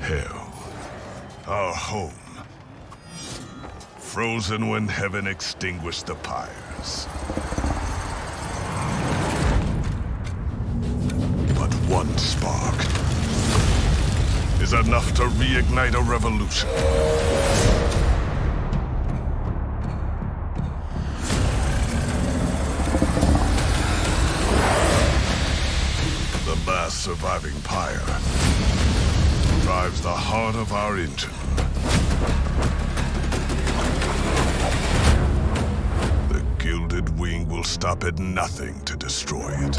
Hell, our home. Frozen when heaven extinguished the pyres. But one spark is enough to reignite a revolution. The last surviving pyre drives the heart of our engine. The gilded wing will stop at nothing to destroy it.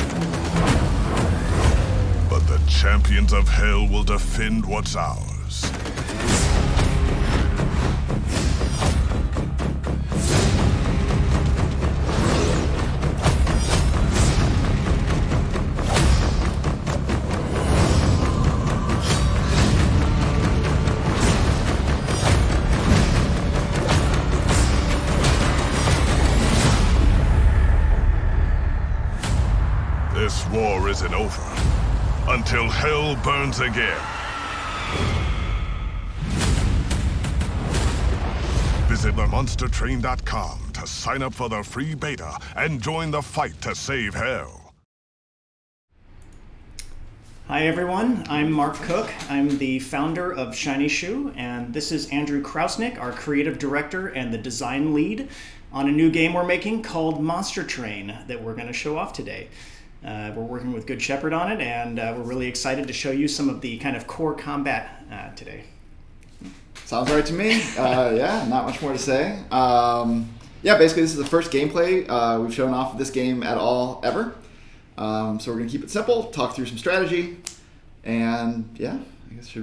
But the champions of hell will defend what's ours. This war isn't over until hell burns again. Visit themonstertrain.com to sign up for the free beta and join the fight to save hell. Hi everyone, I'm Mark Cook. I'm the founder of Shiny Shoe, and this is Andrew Krausnick, our creative director and the design lead on a new game we're making called Monster Train that we're going to show off today. We're working with Good Shepherd on it, and we're really excited to show you some of the kind of core combat today. Sounds right to me. Yeah, not much more to say. Basically this is the first gameplay we've shown off of this game at all ever. So we're going to keep it simple, talk through some strategy, and yeah, I guess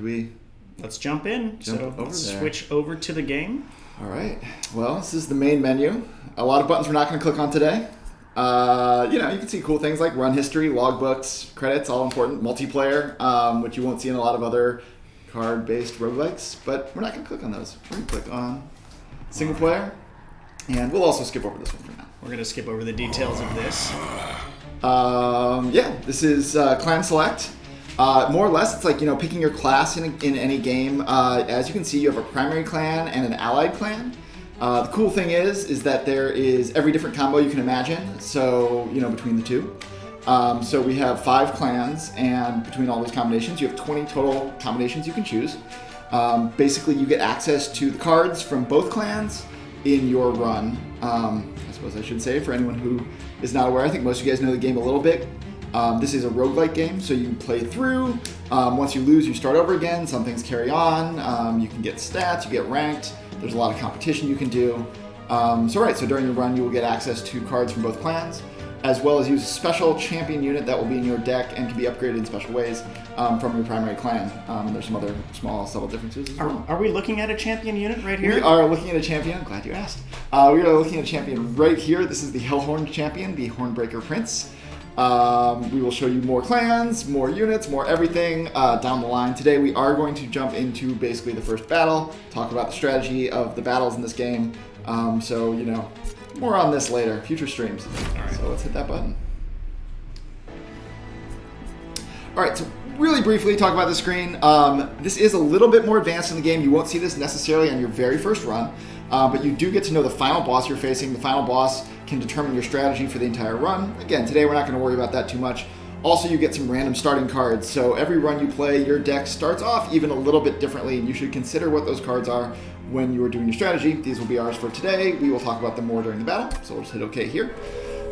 Let's jump in. Let's switch over to the game. All right. Well, this is the main menu. A lot of buttons we're not going to click on today. You can see cool things like run history, logbooks, credits, all important. Multiplayer, which you won't see in a lot of other card-based roguelikes, but we're not going to click on those. We're going to click on single player, and we'll also skip over this one for now. We're going to skip over the details of this. This is clan select. More or less, it's like, picking your class in any game. As you can see, you have a primary clan and an allied clan. The cool thing is that there is every different combo you can imagine, so, between the two. So we have 5 clans, and between all these combinations, you have 20 total combinations you can choose. Basically, you get access to the cards from both clans in your run. I suppose I should say, for anyone who is not aware, I think most of you guys know the game a little bit. This is a roguelike game, so you play through. Once you lose, you start over again. Some things carry on. You can get stats, you get ranked. There's a lot of competition you can do. So during your run, you will get access to cards from both clans, as well as use a special champion unit that will be in your deck and can be upgraded in special ways from your primary clan. There's some other small, subtle differences as well. Are we looking at a champion unit right here? We are looking at a champion. I'm glad you asked. We are looking at a champion right here. This is the Hellhorn champion, the Hornbreaker Prince. We will show you more clans, more units, more everything down the line. Today we are going to jump into basically the first battle, talk about the strategy of the battles in this game. More on this later, future streams. All right. So let's hit that button. All right, so really briefly talk about the screen. This is a little bit more advanced in the game. You won't see this necessarily on your very first run, but you do get to know the final boss you're facing. The final boss can determine your strategy for the entire run. Again, today we're not going to worry about that too much. Also, you get some random starting cards. So every run you play, your deck starts off even a little bit differently, and you should consider what those cards are when you are doing your strategy. These will be ours for today. We will talk about them more during the battle, so we'll just hit OK here.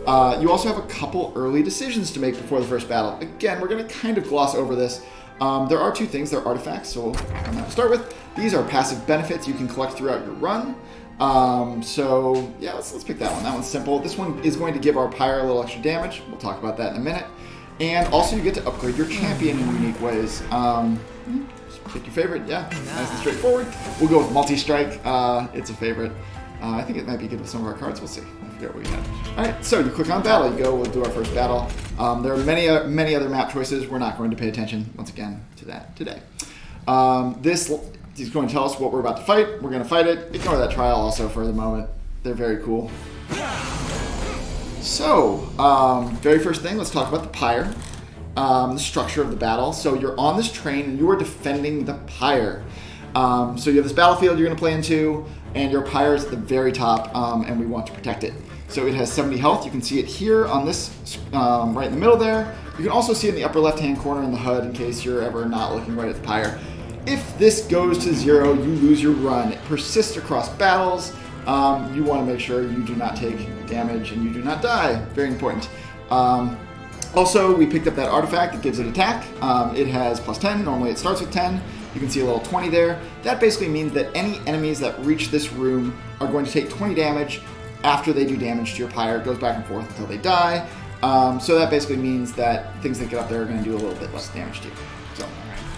You also have a couple early decisions to make before the first battle. Again, we're going to kind of gloss over this. There are 2 things. They're artifacts, so I'm going to start with. These are passive benefits you can collect throughout your run. Let's pick that one. That one's simple. This one is going to give our Pyre a little extra damage. We'll talk about that in a minute. And also you get to upgrade your champion in unique ways. Just pick your favorite. Yeah, nice and straightforward. We'll go with multi-strike. It's a favorite. I think it might be good with some of our cards. We'll see. I forget what we have. All right, so you click on battle. You go. We'll do our first battle. There are many other map choices. We're not going to pay attention once again to that today. This is going to tell us what we're about to fight. We're going to fight it. Ignore that trial also for the moment. They're very cool. So, very first thing, let's talk about the Pyre. the structure of the battle. So you're on this train and you are defending the Pyre. So you have this battlefield you're going to play into, and your Pyre is at the very top, and we want to protect it. So it has 70 health. You can see it here on this, right in the middle there. You can also see it in the upper left-hand corner in the HUD in case you're ever not looking right at the Pyre. If this goes to 0, you lose your run. It persists across battles. You want to make sure you do not take damage and you do not die. Very important. Also, we picked up that artifact that gives it attack. It has plus 10. Normally it starts with 10. You can see a little 20 there. That basically means that any enemies that reach this room are going to take 20 damage after they do damage to your Pyre. It goes back and forth until they die. So that basically means that things that get up there are going to do a little bit less damage to you. So,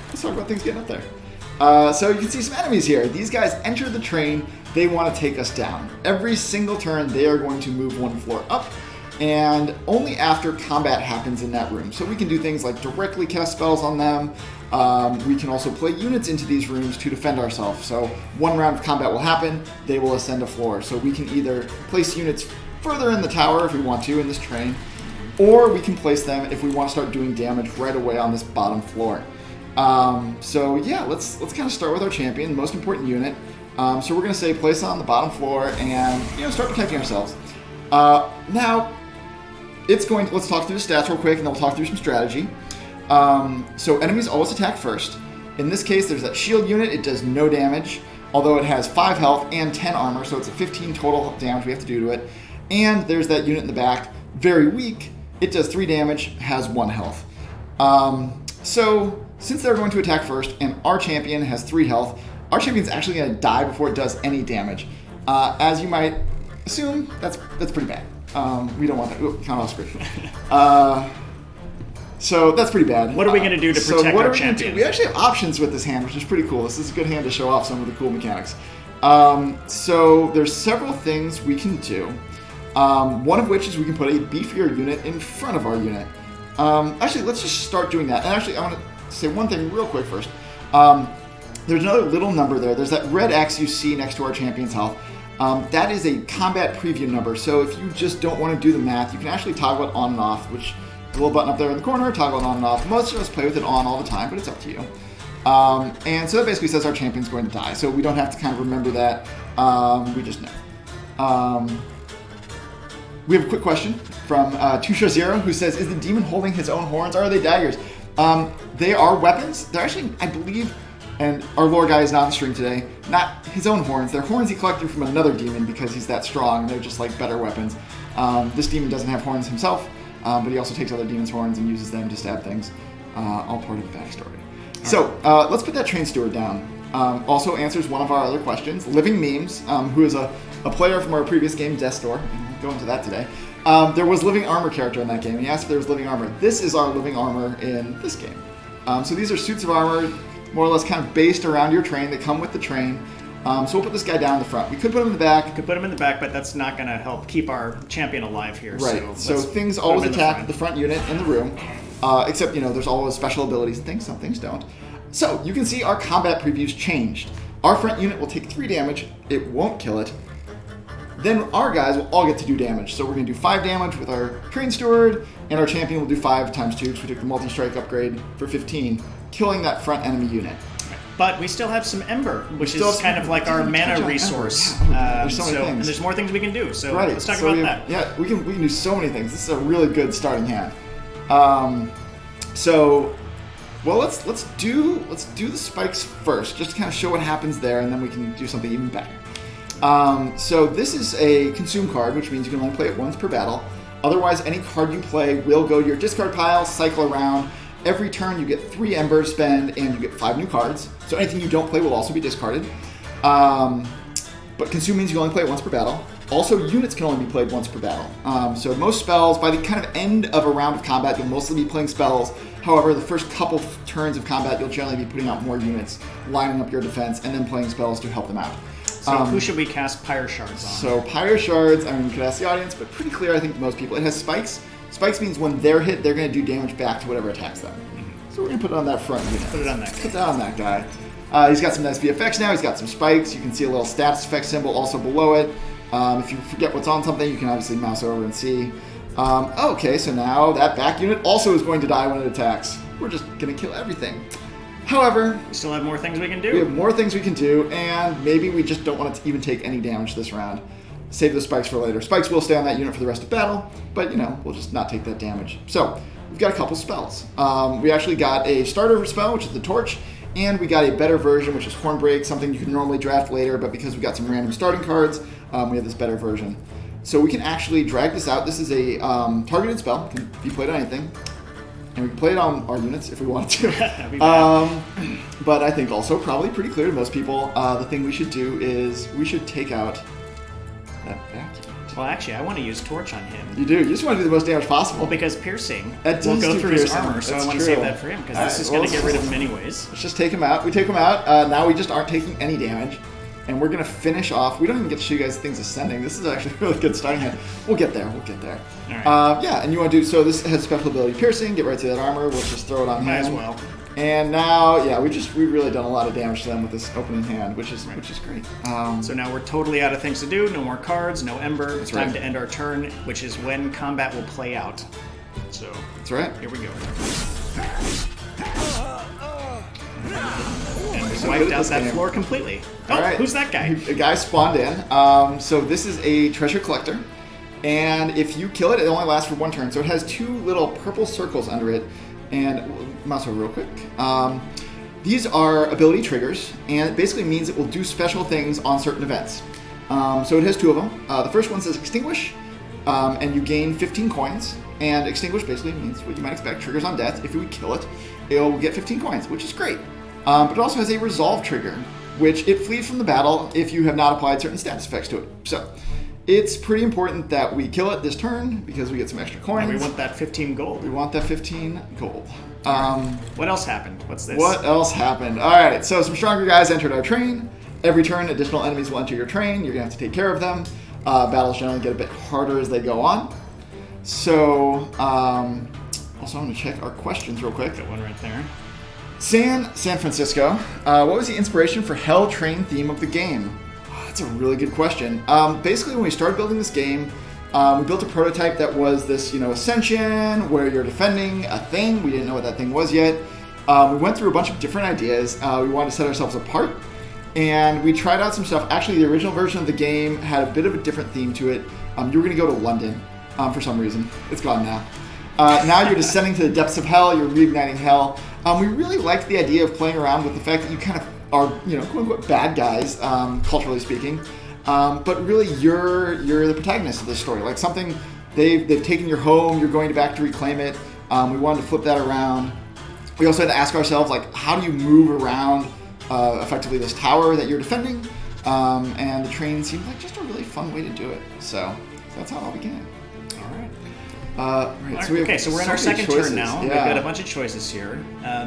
let's talk about things getting up there. So you can see some enemies here. These guys enter the train. They want to take us down. Every single turn, they are going to move one floor up, and only after combat happens in that room. So we can do things like directly cast spells on them. We can also play units into these rooms to defend ourselves. So one round of combat will happen, they will ascend a floor. So we can either place units further in the tower if we want to in this train, or we can place them if we want to start doing damage right away on this bottom floor. So yeah, let's kind of start with our champion, the most important unit. So we're going to say place on the bottom floor and start protecting ourselves. Now, let's talk through the stats real quick, and then we'll talk through some strategy. So enemies always attack first. In this case, there's that shield unit. It does no damage, although it has 5 health and 10 armor, so it's a 15 total damage we have to do to it. And there's that unit in the back, very weak. It does 3 damage, has 1 health. So since they're going to attack first, and our champion has 3 health, our champion's actually going to die before it does any damage. As you might assume, that's pretty bad. We don't want that. Ooh, kind of off screen. So that's pretty bad. What are we going to do to protect our champion? We actually have options with this hand, which is pretty cool. This is a good hand to show off some of the cool mechanics. So there's several things we can do. One of which is we can put a beefier unit in front of our unit. Actually, let's just start doing that. And actually, I want to say one thing real quick first. There's another little number there. There's that red X you see next to our champion's health. That is a combat preview number. So if you just don't want to do the math, you can actually toggle it on and off, which is a little button up there in the corner, toggle it on and off. Most of us play with it on all the time, but it's up to you. And so that basically says our champion's going to die. So we don't have to kind of remember that. We just know. We have a quick question from Tusha0, who says, is the demon holding his own horns, or are they daggers? They are weapons. They're actually, I believe, and our lore guy is not on the stream today, not his own horns. They're horns he collected from another demon because he's that strong. They're just like better weapons. This demon doesn't have horns himself, but he also takes other demons' horns and uses them to stab things. All part of the backstory. So let's put that train steward down. Also answers one of our other questions. Living Memes, who is a player from our previous game, Death Store. We'll go into that today. There was living armor character in that game. He asked if there was living armor. This is our living armor in this game. So these are suits of armor, more or less kind of based around your train. They come with the train. So we'll put this guy down in the front. We could put him in the back. Could put him in the back, but that's not going to help keep our champion alive here. Right. So things always attack the front unit in the room, except there's always special abilities and things. Some things don't. So you can see our combat previews changed. Our front unit will take 3 damage. It won't kill it. Then our guys will all get to do damage. So we're going to do 5 damage with our train steward, and our champion will do 5 times 2, because we took the multi-strike upgrade for 15, killing that front enemy unit. But we still have some Ember, which is kind of like our mana resource. There's so many things. And there's more things we can do. So right. Let's talk about that. Yeah, we can do so many things. This is a really good starting hand. Well, let's do the spikes first, just to kind of show what happens there, and then we can do something even better. So this is a consume card, which means you can only play it once per battle. Otherwise, any card you play will go to your discard pile, cycle around. Every turn, you get 3 embers spend, and you get 5 new cards. So anything you don't play will also be discarded. But consume means you only play it once per battle. Also, units can only be played once per battle. So most spells, by the kind of end of a round of combat, you'll mostly be playing spells. However, the first couple turns of combat, you'll generally be putting out more units, lining up your defense, and then playing spells to help them out. So who should we cast Pyre Shards on? So Pyre Shards, you could ask the audience, but pretty clear, I think, to most people. It has spikes. Spikes means when they're hit, they're going to do damage back to whatever attacks them. So we're going to put it on that front unit. Put it on that guy. Put that on that guy. He's got some nice VFX now. He's got some spikes. You can see a little status effect symbol also below it. If you forget what's on something, you can obviously mouse over and see. Okay, so now that back unit also is going to die when it attacks. We're just going to kill everything. However, We still have more things we can do. we have more things we can do, and maybe we just don't want to even take any damage this round. Save the spikes for later. Spikes will stay on that unit for the rest of battle, but we'll just not take that damage. So, we've got a couple spells. We actually got a starter spell, which is the Torch, and we got a better version, which is Hornbreak, something you can normally draft later, but because we got some random starting cards, we have this better version. So we can actually drag this out. This is a targeted spell, can be played on anything. And we can play it on our units if we wanted to. That'd be bad. But I think also probably pretty clear to most people, the thing we should do is we should take out that back unit. Well, actually, I want to use Torch on him. You do. You just want to do the most damage possible. Well, because piercing That will does go do through his piercing. armor, so That's I want to true. save that for him, because All this right, is well, going to get rid of let's- him anyways. Let's just take him out. We take him out. Now we just aren't taking any damage. And we're going to finish off. We don't even get to show you guys things ascending. This is actually a really good starting hand. We'll get there. We'll get there. All right. Yeah, and you want to do... So this has special ability piercing. Get right to that armor. We'll just throw it on Might him. as well. And now, yeah, we've really done a lot of damage to them with this opening hand, which is great. So now we're totally out of things to do. No more cards, no Ember. It's time right. to end our turn, which is when combat will play out. So That's right. here we go. So Wiped good at out this that game. floor completely. Oh, All right. who's that guy? A guy spawned in. So this is a treasure collector. And if you kill it, it only lasts for one turn. So it has two little purple circles under it. And mouse over real quick. These are ability triggers. And it basically means it will do special things on certain events. So it has two of them. The first one says Extinguish. And you gain 15 coins. And Extinguish basically means what you might expect. Triggers on death. If you would kill it, it'll get 15 coins, which is great. But it also has a Resolve trigger, which it flees from the battle if you have not applied certain status effects to it. So it's pretty important that we kill it this turn because we get some extra coins. And we want that 15 gold. We want that 15 gold. What else happened? What's this? What else happened? All right, so some stronger guys entered our train. Every turn, additional enemies will enter your train. You're going to have to take care of them. Battles generally get a bit harder as they go on. So, also I'm going to check our questions real quick. Got one right there. San Francisco. What was the inspiration for Hell Train theme of the game? Oh, that's a really good question. Basically, when we started building this game, we built a prototype that was this, ascension where you're defending a thing. We didn't know what that thing was yet. We went through a bunch of different ideas. We wanted to set ourselves apart, and we tried out some stuff. Actually, the original version of the game had a bit of a different theme to it. You were going to go to London for some reason. It's gone now. Now you're descending to the depths of hell. You're reigniting hell. We really liked the idea of playing around with the fact that you kind of are, quote unquote, bad guys, culturally speaking. But really, you're the protagonist of this story. Like something they've taken your home. You're going back to reclaim it. We wanted to flip that around. We also had to ask ourselves, like, how do you move around effectively this tower that you're defending? And the train seemed like just a really fun way to do it. So that's how it all began. Right, So we're in our second choices. turn now. Yeah. We've got a bunch of choices here.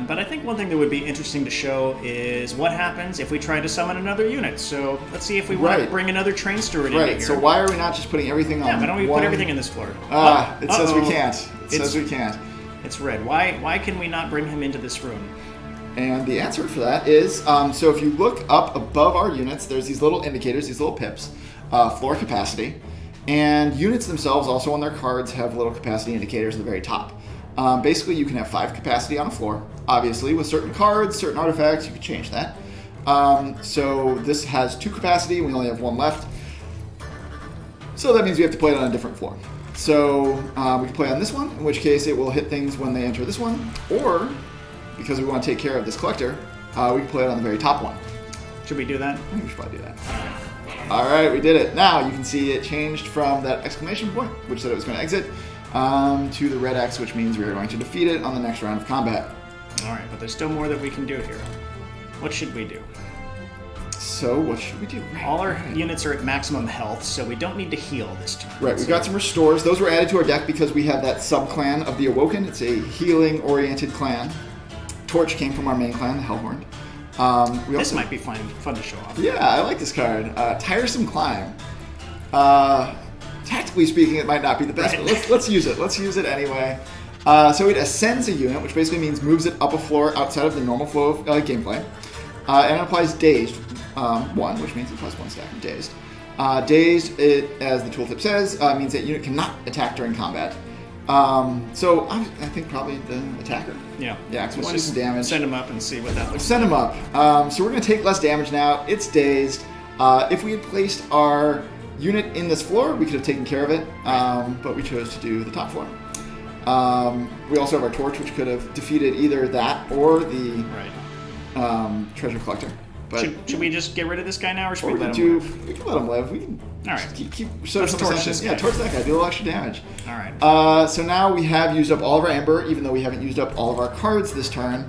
But I think one thing that would be interesting to show is what happens if we try to summon another unit. So let's see if we want to Right. bring another train steward into Right, here. so why are we not just putting everything on Yeah, why don't we one... put everything in this floor? It says we Uh-oh. can't. It says we can't. It's red. Why can we not bring him into this room? And the answer for that is, so if you look up above our units, there's these little indicators, these little pips, floor capacity. And units themselves also on their cards have little capacity indicators at the very top. Basically, you can have 5 capacity on a floor. Obviously, with certain cards, certain artifacts, you can change that. So this has 2 capacity, and we only have 1 left. So that means we have to play it on a different floor. So we can play on this one, in which case it will hit things when they enter this one. Or, because we want to take care of this collector, we can play it on the very top one. Should we do that? I think we should probably do that. All right, we did it. Now you can see it changed from that exclamation point, which said it was going to exit, to the red X, which means we are going to defeat it on the next round of combat. All right, but there's still more that we can do here. What should we do? So what should we do? Right, All our units are at maximum health, so we don't need to heal this turn. Right, we've got some restores. Those were added to our deck because we have that sub-clan of the Awoken. It's a healing-oriented clan. Torch came from our main clan, the Hellhorn. This might be fun to show off. Yeah, I like this card. Tiresome Climb. Tactically speaking, it might not be the best, Right. but let's use it. Let's use it anyway. So it ascends a unit, which basically means moves it up a floor outside of the normal flow of gameplay. And it applies Dazed 1, which means it applies 1 stack of Dazed. Dazed, as the tooltip says, means that unit cannot attack during combat. So I think probably the attacker. Yeah. Yeah, because we'll do some damage. Send him up and see what that looks Send him up. So we're going to take less damage now. It's dazed. If we had placed our unit in this floor, we could have taken care of it, but we chose to do the top floor. We also have our torch, which could have defeated either that or the treasure collector. But should we just get rid of this guy now, or should we let him live? We can let him live. We can all right. Keep Let's torch this guy. Yeah, torch that guy. Do a little extra damage. All right. So now we have used up all of our ember, even though we haven't used up all of our cards this turn.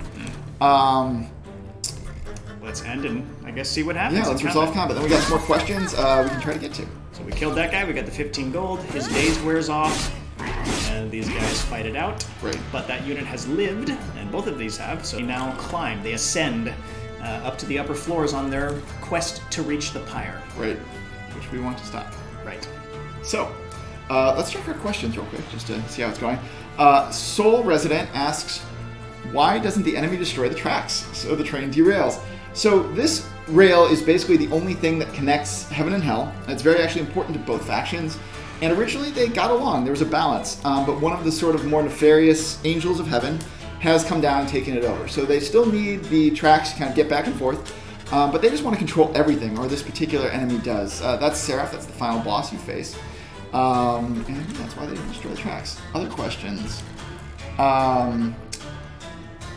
Let's end and I guess see what happens. Yeah, let's resolve combat. Then we got some more questions we can try to get to. So we killed that guy. We got the 15 gold. His daze wears off. And these guys fight it out. Right. But that unit has lived, and both of these have, so they now climb. They ascend up to the upper floors on their quest to reach the Pyre. Right. Which we want to stop. Right. So, let's check our questions real quick, just to see how it's going. Soul Resident asks, why doesn't the enemy destroy the tracks so the train derails? So this rail is basically the only thing that connects heaven and hell. And it's very actually important to both factions. And originally they got along, there was a balance, but one of the sort of more nefarious angels of heaven has come down and taken it over. So they still need the tracks to kind of get back and forth, but they just want to control everything, or this particular enemy does. That's Seraph, that's the final boss you face. And that's why they didn't destroy the tracks. Other questions?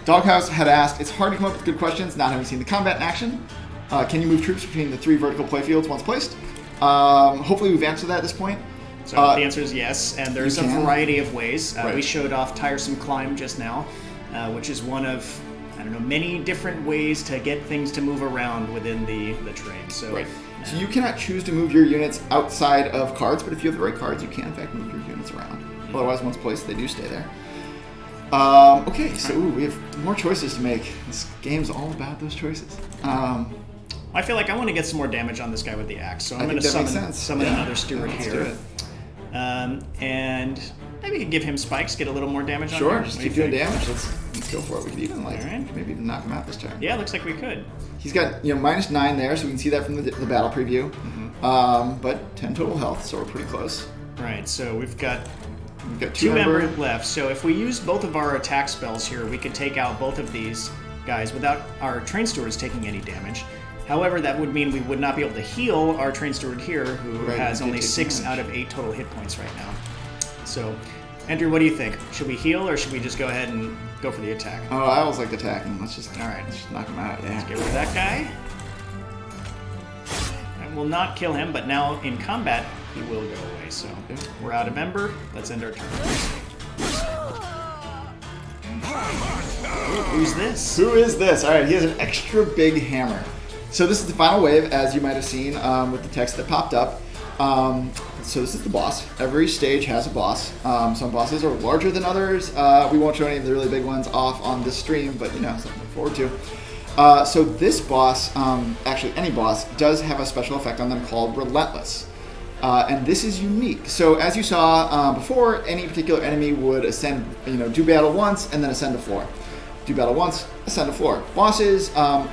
Doghouse had asked, it's hard to come up with good questions not having seen the combat in action. Can you move troops between the 3 vertical playfields once placed? Hopefully we've answered that at this point. So the answer is yes, and there's a variety of ways. We showed off Tiresome Climb just now, which is one of, many different ways to get things to move around within the train. So, so you cannot choose to move your units outside of cards, but if you have the right cards, you can in fact move your units around. Otherwise, once placed, they do stay there. Okay, so we have more choices to make. This game's all about those choices. I feel like I want to get some more damage on this guy with the axe, so I'm going to summon another steward here. And maybe we could give him spikes, get a little more damage on him. Sure, just keep doing damage. Let's go for it. We could even maybe even knock him out this turn. Yeah, looks like we could. He's got -9 there, so we can see that from the battle preview. But 10 total health, so we're pretty close. Right, so we've got 2 ember left. So if we use both of our attack spells here, we could take out both of these guys without our train stewards taking any damage. However, that would mean we would not be able to heal our train steward here, who has only 6 out of 8 total hit points right now. So, Andrew, what do you think? Should we heal, or should we just go ahead and go for the attack? Oh, I always like attacking. Let's just knock him out. Let's get rid of that guy. And we'll not kill him, but now in combat, he will go away. So, we're out of ember. Let's end our turn. Who's this? Who is this? All right, he has an extra big hammer. So this is the final wave, as you might have seen with the text that popped up. So this is the boss. Every stage has a boss. Some bosses are larger than others. We won't show any of the really big ones off on this stream, but something to look forward to. So this boss, actually any boss, does have a special effect on them called Relentless. And this is unique. So as you saw before, any particular enemy would ascend, do battle once and then ascend a floor. Do battle once, ascend a floor. Bosses,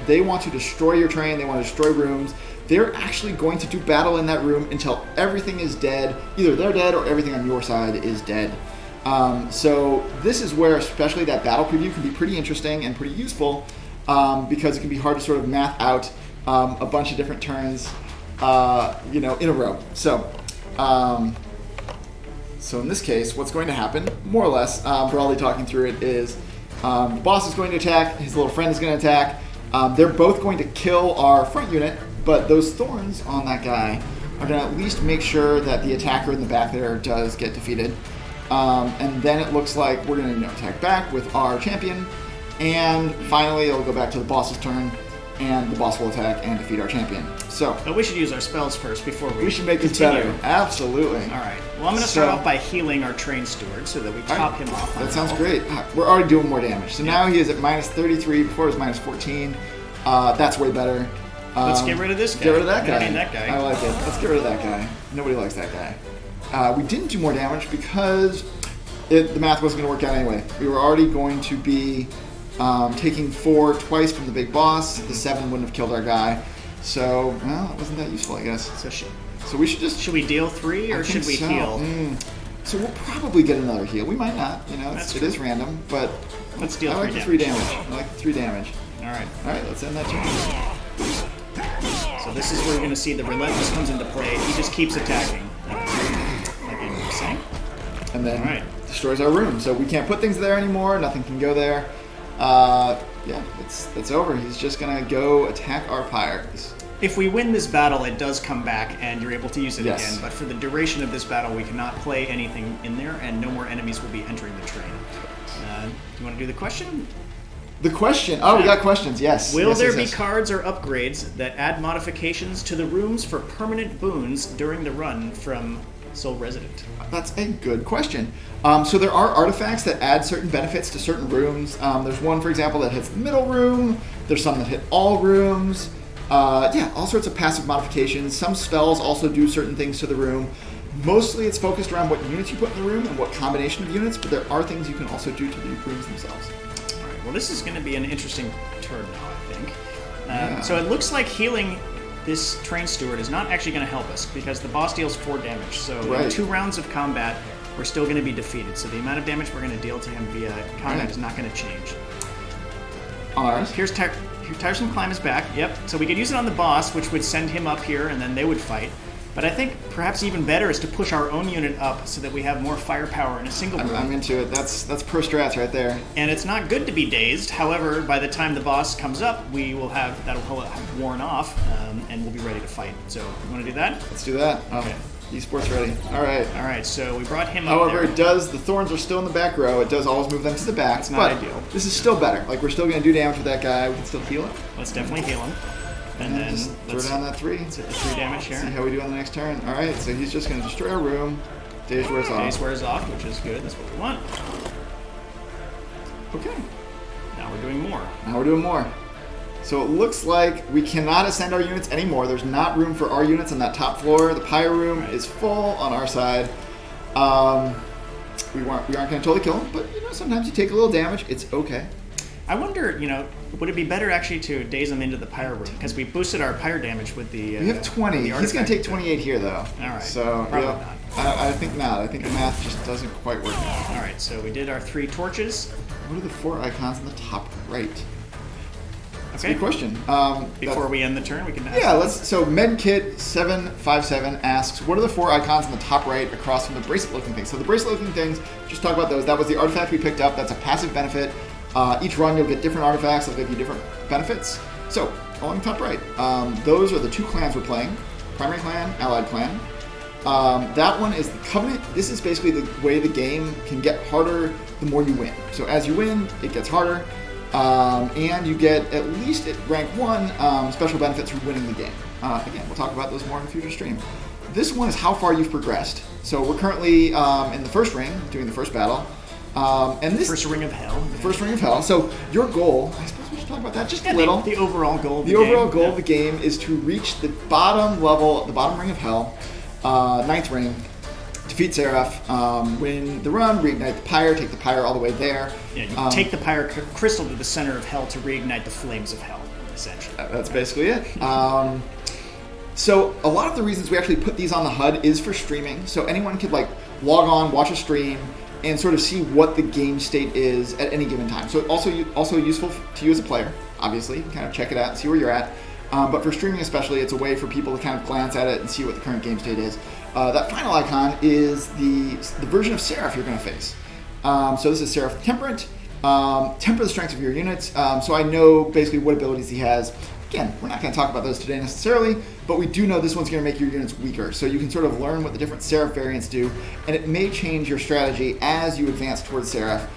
they want to destroy your train, they want to destroy rooms. They're actually going to do battle in that room until everything is dead. Either they're dead or everything on your side is dead. So this is where especially that battle preview can be pretty interesting and pretty useful because it can be hard to sort of math out a bunch of different turns in a row. So in this case, what's going to happen, more or less, broadly talking through it, is the boss is going to attack, his little friend is going to attack. They're both going to kill our front unit, but those thorns on that guy are going to at least make sure that the attacker in the back there does get defeated. And then it looks like we're going to attack back with our champion, and finally it'll go back to the boss's turn, and the boss will attack and defeat our champion. But we should use our spells first before we should make this continue. better. Absolutely. All right. Well, I'm going to start off by healing our train steward so that we top him off. That sounds great. We're already doing more damage. So now he is at -33. Before it was -14. That's way better. Let's get rid of this guy. Get rid of that guy. That guy. I like it. Let's get rid of that guy. Nobody likes that guy. We didn't do more damage because the math wasn't going to work out anyway. We were already going to be taking 4 twice from the big boss. The 7 wouldn't have killed our guy. So, well, it wasn't that useful, I guess. So So we should just... Should we deal 3 or should we heal? So we'll probably get another heal. We might not. You know, it is random, but let's deal I like 3 damage. I like the 3 damage. All right. All right, let's end that turn. So this is where you're going to see the Relentless comes into play. He just keeps attacking. Like Andrew was saying. And then destroys our room. So we can't put things there anymore. Nothing can go there. Yeah, it's over. He's just going to go attack our Pyre. If we win this battle, it does come back, and you're able to use it Yes. again. But for the duration of this battle, we cannot play anything in there, and no more enemies will be entering the train. Do you want to do the question? The question. Oh, we got questions. Yes. Will yes, there yes, be yes. cards or upgrades that add modifications to the rooms for permanent boons during the run from Soul Resident? That's a good question. So there are artifacts that add certain benefits to certain rooms. There's one, for example, that hits the middle room. There's some that hit all rooms. Yeah, all sorts of passive modifications. Some spells also do certain things to the room. Mostly it's focused around what units you put in the room and what combination of units, but there are things you can also do to the rooms themselves. All right, well, this is going to be an interesting turn now, I think. So it looks like healing this Train Steward is not actually going to help us because the boss deals 4 damage. So in 2 rounds of combat, we're still going to be defeated. So the amount of damage we're going to deal to him via combat is not going to change. Ours. Here's Tiresome Climb is back. Yep. So we could use it on the boss, which would send him up here, and then they would fight. But I think perhaps even better is to push our own unit up so that we have more firepower in a single room. I'm into it. That's pro strats right there. And it's not good to be dazed. However, by the time the boss comes up, that'll have worn off, and we'll be ready to fight. So you want to do that? Let's do that. Okay. Esports ready. All right. All right. So we brought him up. However, there. the thorns are still in the back row. It does always move them to the back. It's not ideal. This is still better. Like, we're still going to do damage with that guy. We can still heal him. Let's definitely heal him. And then just throw down that 3. Let's hit the 3 damage here. See how we do on the next turn. All right, so he's just going to destroy our room. Daze wears off. Daze wears off, which is good. That's what we want. Okay. Now we're doing more. Now we're doing more. So it looks like we cannot ascend our units anymore. There's not room for our units on that top floor. The Pyre room is full on our side. We aren't going to totally kill him, but sometimes you take a little damage. It's okay. I wonder, would it be better actually to daze him into the Pyre room? Because we boosted our Pyre damage with the. We have 20. He's going to take 28 here, though. All right. So probably not. I think not. I think the math just doesn't quite work out. All right. So we did our 3 torches. What are the 4 icons in the top right? That's Okay. a good question. Before we end the turn, we can ask. Yeah, So Medkit757 asks, what are the 4 icons in the top right across from the bracelet-looking things? So the bracelet-looking things, just talk about those. That was the artifact we picked up. That's a passive benefit. Each run, you'll get different artifacts. They'll give you different benefits. So, along the top right, those are the 2 clans we're playing. Primary clan, allied clan. That one is the Covenant. This is basically the way the game can get harder the more you win. So as you win, it gets harder. And you get, at least at rank 1, special benefits for winning the game. Again, we'll talk about those more in a future stream. This one is how far you've progressed. So we're currently in the first ring, doing the first battle. And this First ring of hell. The first ring of hell. So your goal, I suppose we should talk about that just a little. The overall goal of the game. game. The overall goal of the game is to reach the bottom level, the bottom ring of hell, 9th ring, defeat Seraph, win the run, reignite the Pyre, take the Pyre all the way there. Yeah, you take the Pyre crystal to the center of hell to reignite the flames of hell, essentially. That's basically it. So a lot of the reasons we actually put these on the HUD is for streaming. So anyone could log on, watch a stream, and sort of see what the game state is at any given time. So also useful to you as a player, obviously. You can kind of check it out and see where you're at. But for streaming especially, it's a way for people to kind of glance at it and see what the current game state is. That final icon is the version of Seraph you're going to face. So this is Seraph Temperate. Temper the strengths of your units. So I know basically what abilities he has. Again, we're not going to talk about those today necessarily, but we do know this one's going to make your units weaker. So you can sort of learn what the different Seraph variants do, and it may change your strategy as you advance towards Seraph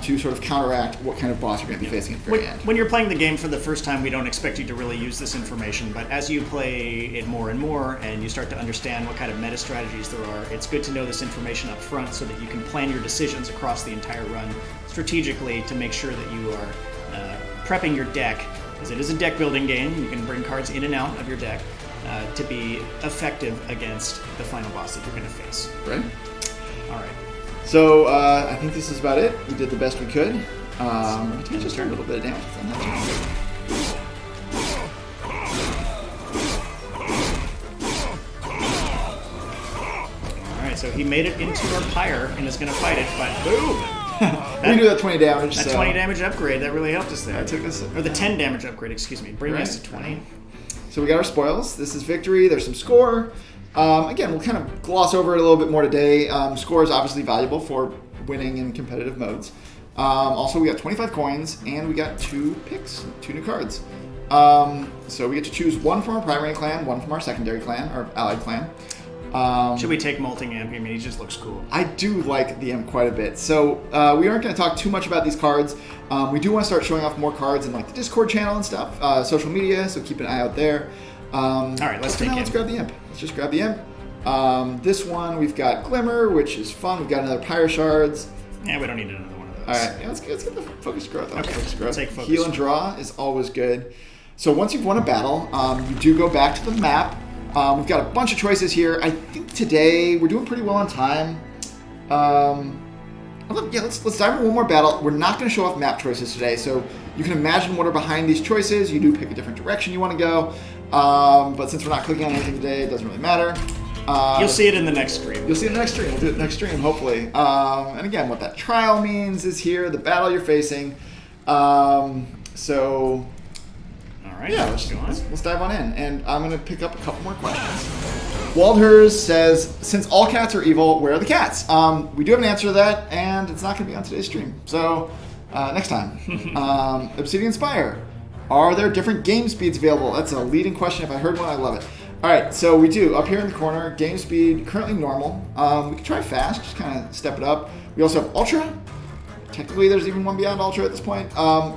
to sort of counteract what kind of boss you're going to be facing at the very end. When you're playing the game for the first time, we don't expect you to really use this information, but as you play it more and more, and you start to understand what kind of meta strategies there are, it's good to know this information up front so that you can plan your decisions across the entire run strategically to make sure that you are prepping your deck. Because it is a deck building game, you can bring cards in and out of your deck to be effective against the final boss that you're going to face. Right. All right. So I think this is about it. We did the best we could. Just a little bit of damage on that. he made it into our Pyre and is going to fight it, but boom! We do that 20 damage. That so 20 damage upgrade, that really helped us there. I took this. Or the 10 damage upgrade, excuse me, bringing us to 20. So we got our spoils. This is victory. There's some score. Again, we'll kind of gloss over it a little bit more today. Score is obviously valuable for winning in competitive modes. Also, we got 25 coins, and we got 2 picks, 2 new cards. So we get to choose one from our primary clan, one from our secondary clan, or allied clan. Should we take Molting Imp? I mean, he just looks cool. I do like the Imp quite a bit. So we aren't going to talk too much about these cards. We do want to start showing off more cards in like the Discord channel and stuff, social media, so keep an eye out there. All right, let's take Let's grab the Imp. Let's just grab the Imp. This one, we've got Glimmer, which is fun. We've got another Pyre Shards. Yeah, we don't need another one of those. All right, let's get the Focus Growth. Okay, Focus Growth. take Focus. Heal and Draw is always good. So once you've won a battle, you do go back to the map. We've got a bunch of choices here. I think today we're doing pretty well on time. Let's dive into one more battle. We're not going to show off map choices today, so you can imagine what are behind these choices. You do pick a different direction you want to go, but since we're not clicking on anything today, it doesn't really matter. You'll see it in the next stream. You'll see it in the next stream. We'll do it next stream, hopefully. And again, what that trial means is here, the battle you're facing. So... All right, yeah, let's dive on in. And I'm going to pick up a couple more questions. Waldhers says, since all cats are evil, where are the cats? We do have an answer to that, and it's not going to be on today's stream. So, next time. Obsidian Spire. Are there different game speeds available? That's a leading question. If I heard one, I love it. All right, so we do. Up here in the corner, game speed, currently normal. We can try fast, just kind of step it up. We also have Ultra. Technically, there's even one beyond Ultra at this point.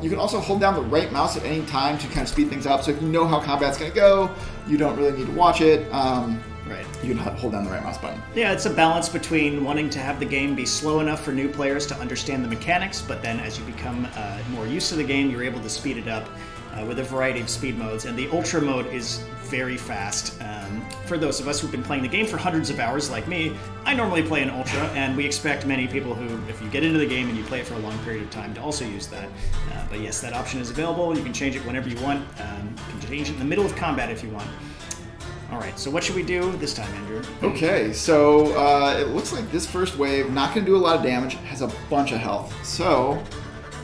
You can also hold down the right mouse at any time to kind of speed things up. So if you know how combat's going to go, you don't really need to watch it. Right. You can hold down the right mouse button. Yeah, it's a balance between wanting to have the game be slow enough for new players to understand the mechanics, but then as you become more used to the game, you're able to speed it up with a variety of speed modes. And the Ultra mode is very fast. For those of us who've been playing the game for hundreds of hours like me, I normally play in Ultra, and we expect many people who, if you get into the game and you play it for a long period of time, to also use that. But yes, that option is available. You can change it whenever you want. You can change it in the middle of combat if you want. All right, so what should we do this time, Andrew? Okay, so it looks like this first wave, not going to do a lot of damage, has a bunch of health. So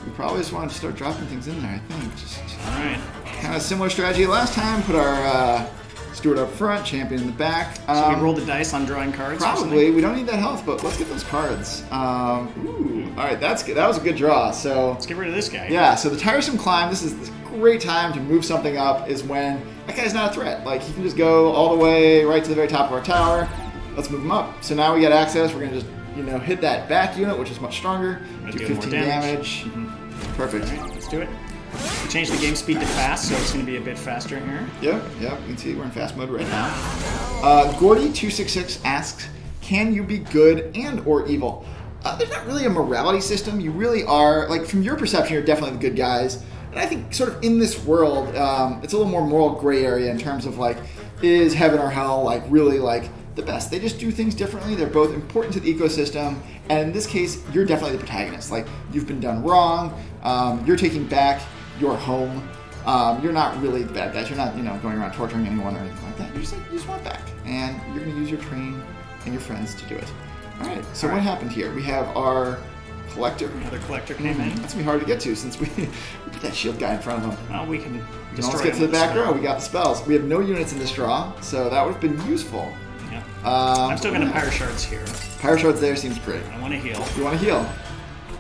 we probably just want to start dropping things in there, I think. Just all right. Kind of similar strategy last time. Put our Steward up front, Champion in the back. So we roll the dice on drawing cards? Probably. We don't need that health, but let's get those cards. Ooh. All right, that's good. That was a good draw. So let's get rid of this guy. Yeah, so the Tiresome Climb, this is a great time to move something up, is when that guy's not a threat. Like, he can just go all the way right to the very top of our tower. Let's move him up. So now we got access. We're going to just, hit that back unit, which is much stronger. Do 15 damage. Mm-hmm. Perfect. All right, let's do it. We changed the game speed to fast, so it's going to be a bit faster here. Yep. You can see we're in fast mode right now. Gordy266 asks, can you be good and or evil? There's not really a morality system. You really are, like, from your perception, you're definitely the good guys. And I think sort of in this world, it's a little more moral gray area in terms of, like, is heaven or hell, like, really, like, the best? They just do things differently. They're both important to the ecosystem. And in this case, you're definitely the protagonist. Like, you've been done wrong. You're taking back your home. You're not really the bad guys. You're not, going around torturing anyone or anything like that. You just want back. And you're going to use your train and your friends to do it. All right. So what happened here? We have our collector. Another collector came in. That's going to be hard to get to since we put that shield guy in front of him. Well, we can Let's get to the back row. We got the spells. We have no units in this draw, so that would have been useful. Yeah. I'm still going to Pyre Shards here. Pyre Shards there seems great. I want to heal. You want to heal.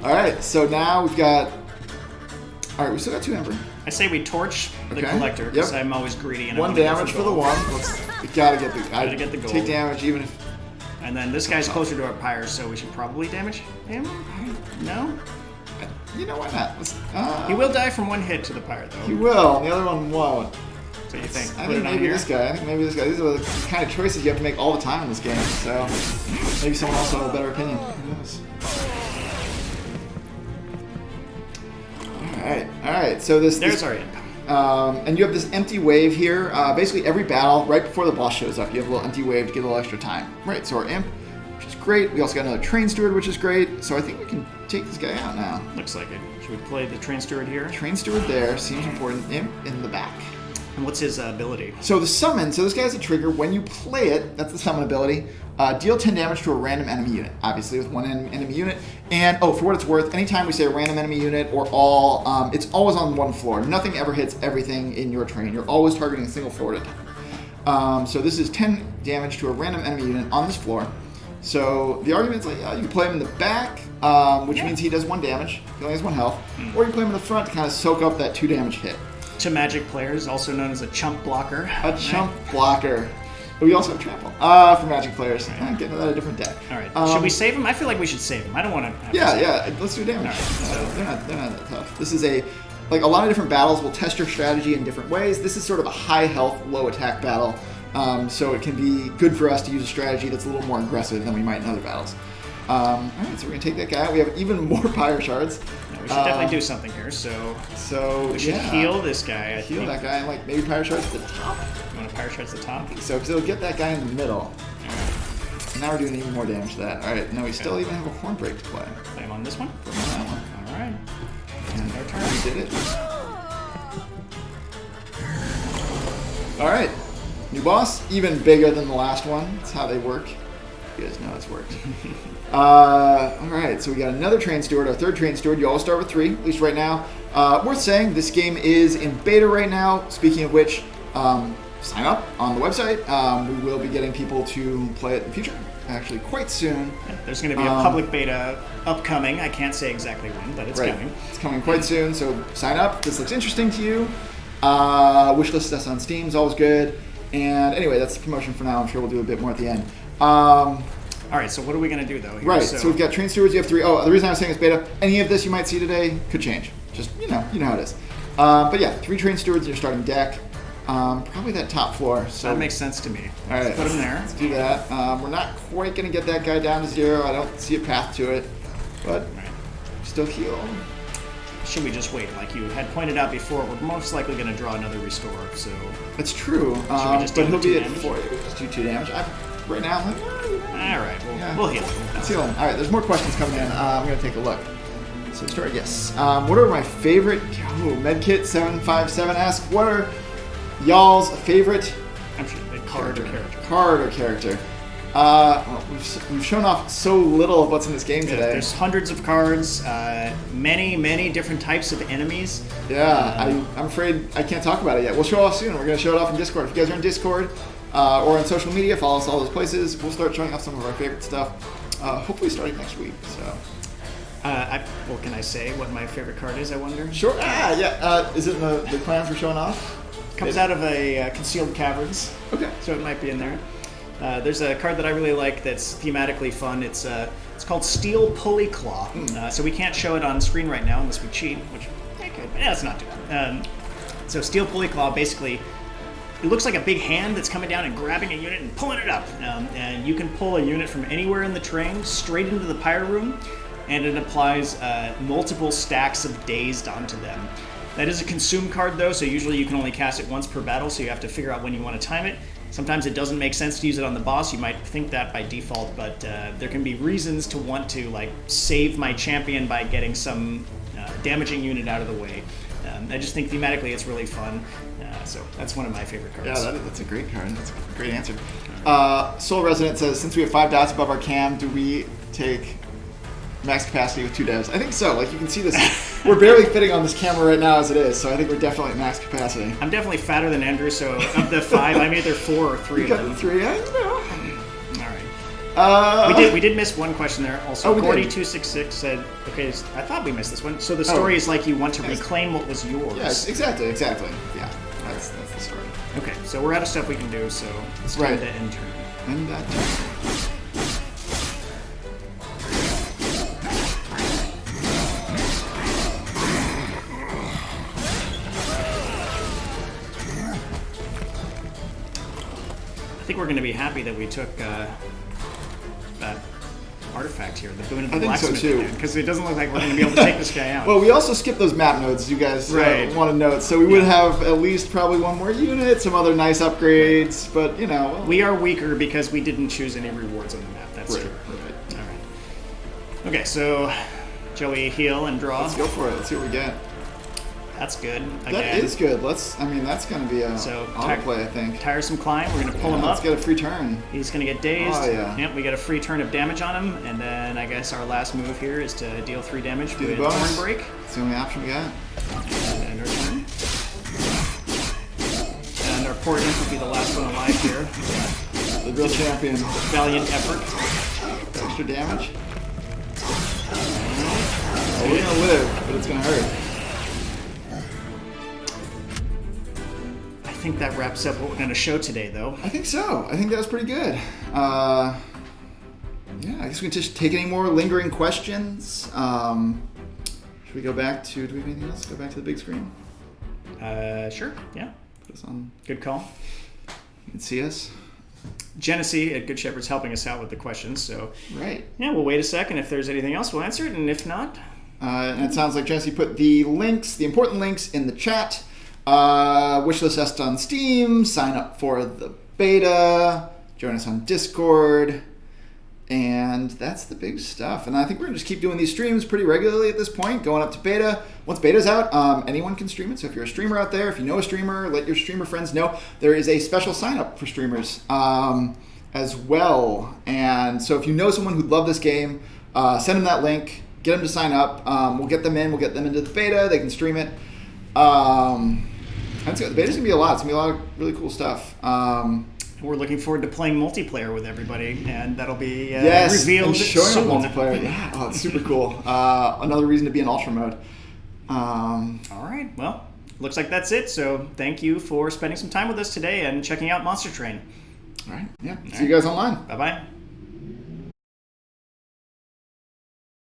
All right. So now we've got... All right, we still got 2 Ember. I say we torch the collector because I'm always greedy. And 1 damage for the 1. We gotta get the gold. Take damage even if. And then this guy's closer to our Pyre, so we should probably damage him. No. Why not? He will die from 1 hit to the Pyre, though. He will. And the other one won't. So you think? I think maybe this guy. These are the kind of choices you have to make all the time in this game. So maybe someone else will have a better opinion. Who knows? All right. So there's our imp. And you have this empty wave here. Basically, every battle, right before the boss shows up, you have a little empty wave to get a little extra time. Right. So our imp, which is great. We also got another train steward, which is great. So I think we can take this guy out now. Looks like it. Should we play the train steward here? Train steward there seems important. Imp in the back. And what's his ability? So the summon, so this guy has a trigger. When you play it, that's the summon ability. Deal 10 damage to a random enemy unit, obviously with one enemy unit. And, for what it's worth, anytime we say a random enemy unit or all, it's always on one floor. Nothing ever hits everything in your train. You're always targeting a single floor at a time. So this is 10 damage to a random enemy unit on this floor. So the argument's like, you can play him in the back, which means he does 1 damage. He only has 1 health. Or you play him in the front to kind of soak up that 2 damage hit. To Magic players, also known as a chump blocker. A chump blocker. We also have trample for Magic players. Right. Getting that a different deck. All right. Should we save him? I feel like we should save him. I don't want to. Yeah. Let's do damage. Right, so they're not that tough. This is a lot of different battles will test your strategy in different ways. This is sort of a high health, low attack battle. So it can be good for us to use a strategy that's a little more aggressive than we might in other battles. All right, so we're gonna take that guy. We have even more Pyre shards. We should definitely do something here. So we should heal this guy. Heal that guy, and maybe Pyre shards at the top. You want to Pyre shards at the top? So because it'll get that guy in the middle. All right. Now we're doing even more damage to that. All right. Now we still even have a horn break to play. Play him on this one. Put him on that one. All right. And our turn. We did it. All right. New boss, even bigger than the last one. That's how they work. You guys know it's worked. All right, so we got another train steward, our 3rd train steward. You always start with 3, at least right now. Worth saying, this game is in beta right now. Speaking of which, sign up on the website. We will be getting people to play it in the future, actually quite soon. There's going to be a public beta upcoming. I can't say exactly when, but it's coming. It's coming quite soon, so sign up. If this looks interesting to you. Wishlist us on Steam is always good. And anyway, that's the promotion for now. I'm sure we'll do a bit more at the end. All right, so what are we going to do, though? Here? Right, so we've got train stewards. You have 3. Oh, the reason I was saying it's beta, any of this you might see today could change. Just, you know how it is. But yeah, 3 train stewards in your starting deck. Probably that top floor. So that makes sense to me. All right, let's put him there. Let's do that. We're not quite going to get that guy down to 0. I don't see a path to it. But still heal. Should we just wait? Like you had pointed out before, we're most likely going to draw another restore, so... That's true. Should we just do but he'll be at damage? 4. Just do 2 damage. Right now, I'm like... All right, we'll heal him. Let's heal him. All right, there's more questions coming in. I'm going to take a look. So start, yes. What are my favorite... Medkit757 asks, what are y'all's favorite... I'm sure card or character. Card or character. Well, we've shown off so little of what's in this game today. There's hundreds of cards, many different types of enemies. Yeah, I'm afraid I can't talk about it yet. We'll show off soon. We're going to show it off in Discord. If you guys are in Discord or on social media, follow us all those places. We'll start showing off some of our favorite stuff, hopefully starting next week. So. Well, can I say what my favorite card is, I wonder? Sure. Is it the clans we're showing off? Comes out of a Concealed Caverns. Okay. So it might be in there. There's a card that I really like that's thematically fun. It's called Steel Pulley Claw. So we can't show it on screen right now unless we cheat, which I could. Yeah, let's not do that. So Steel Pulley Claw, basically, it looks like a big hand that's coming down and grabbing a unit and pulling it up. And you can pull a unit from anywhere in the train straight into the Pyre room, and it applies multiple stacks of Dazed onto them. That is a consume card, though, so usually you can only cast it once per battle, so you have to figure out when you want to time it. Sometimes it doesn't make sense to use it on the boss. You might think that by default, but there can be reasons to want to save my champion by getting some damaging unit out of the way. I just think thematically it's really fun. So that's one of my favorite cards. Yeah, that's a great card. That's a great answer. Soul Resident says, since we have 5 dots above our cam, do we take max capacity with 2 devs? I think so. You can see this. We're barely fitting on this camera right now as it is, so I think we're definitely at max capacity. I'm definitely fatter than Andrew, so of the 5, I'm either 4 or 3 you of them. Got the 3, I know. All right. We did miss one question there. Also, Gordy266 said, okay, I thought we missed this one. So the story is like you want to reclaim what was yours. Yes, exactly. Yeah, that's the story. Okay, so we're out of stuff we can do, so it's time to end turn. End that turn. I think we're going to be happy that we took that artifact here, the Boon of the Blacksmith, because it doesn't look like we're going to be able to take this guy out. Well, we also skipped those map nodes you guys want to note, so we would have at least probably 1 more unit, some other nice upgrades, but we are weaker because we didn't choose any rewards on the map. That's true. Right. All right. Okay, so shall we heal and draw? Let's go for it. Let's see what we get. That's good. Again. That is good. I mean, that's going to be a autoplay, I think. Tiresome Climb. We're going to pull him up. Let's get a free turn. He's going to get dazed. Oh, yeah. Yep, we get a free turn of damage on him, and then I guess our last move here is to deal 3 damage with Thorn Break. It's the only option we got. And our turn. And our poor imp will be the last one alive here. The real champion. Valiant effort. Extra damage. Oh, we're going to live, but it's going to hurt. I think that wraps up what we're going to show today, though. I think so. I think that was pretty good. Yeah, I guess we can just take any more lingering questions. Should we go back to, do we have anything else? Go back to the big screen? Sure, yeah. Put us on. Good call. You can see us. Genesee at Good Shepherd's helping us out with the questions, so... Right. Yeah, we'll wait a second. If there's anything else, we'll answer it, and if not... And it sounds like Genesee put the links, the important links, in the chat. Wishlist us on Steam, sign up for the beta, join us on Discord, and that's the big stuff. And I think we're going to just keep doing these streams pretty regularly at this point, going up to beta. Once beta's out, anyone can stream it. So if you're a streamer out there, if you know a streamer, let your streamer friends know. There is a special sign up for streamers as well. And so if you know someone who'd love this game, send them that link, get them to sign up. We'll get them in, we'll get them into the beta, they can stream it. The beta's gonna be a lot. It's gonna be a lot of really cool stuff. We're looking forward to playing multiplayer with everybody, and that'll be revealed and showing soon. Multiplayer. Yeah, oh, it's super cool. Another reason to be in Ultra mode. All right, well, looks like that's it. So thank you for spending some time with us today and checking out Monster Train. All right, yeah. See you guys online. Bye-bye.